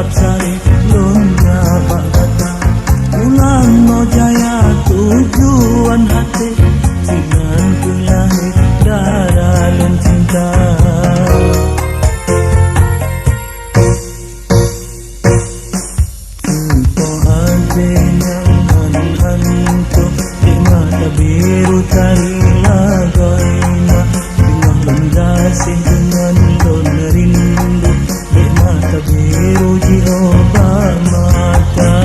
sari lonya bagata ulang no jaya tujuan hati dengan kelahi darah dan cinta Supo hati nyaman hantu di mata biru tari lagoina dengan menggasih dengan lona rindu di mata biru Jehova mata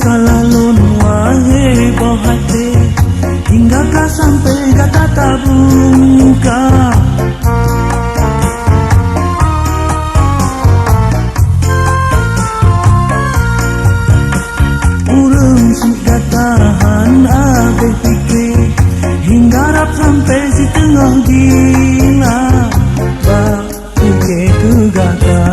Salalun wahai bohate hingga kau sampai kata tabungka urung si katahan abe pikir hingga rap sampai si tengah gila baik ke gata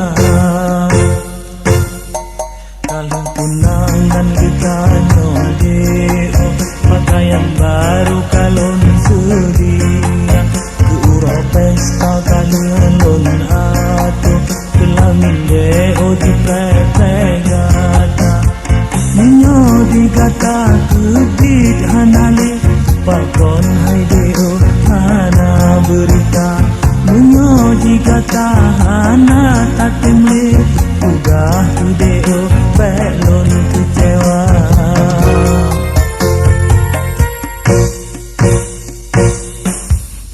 kalau tunangan kita nyodeo pakaian baru kalau sedia ke uro pesta kalian lon ato kelamin deo di pepegata ninyo di kata kebit hanale pakon hai deo hana berita ninyo di kata hana tatemle udah tu deo belum kecewa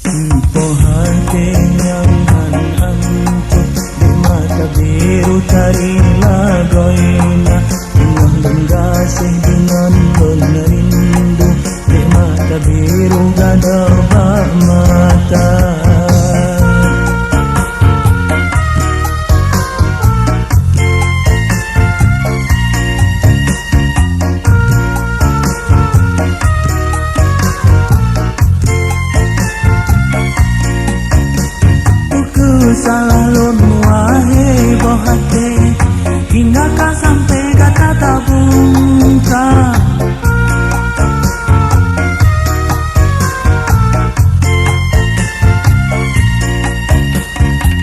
Supo hati yang hantu di mata biru tari lagoina dengan menggasih dengan lona rindu di mata biru gada bak mata Salalun wahai bohate hingga kau sampai kata tabungka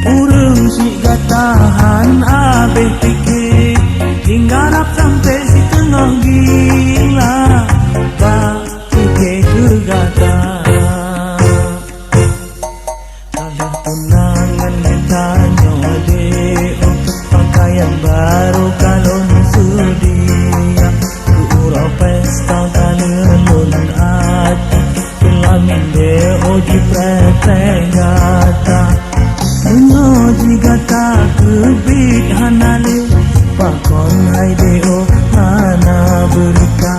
urung si gatahan abe pikir hingga rap sampai si tengah gila baik ke gata kalau tunangan kita nyodeo pakaian baru kalau sedia ke uro pesta kalian lon ati kelamin deo di pepegata menyo di gata kebit hanale pakon hai deo hana berita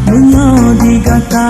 menyo di gata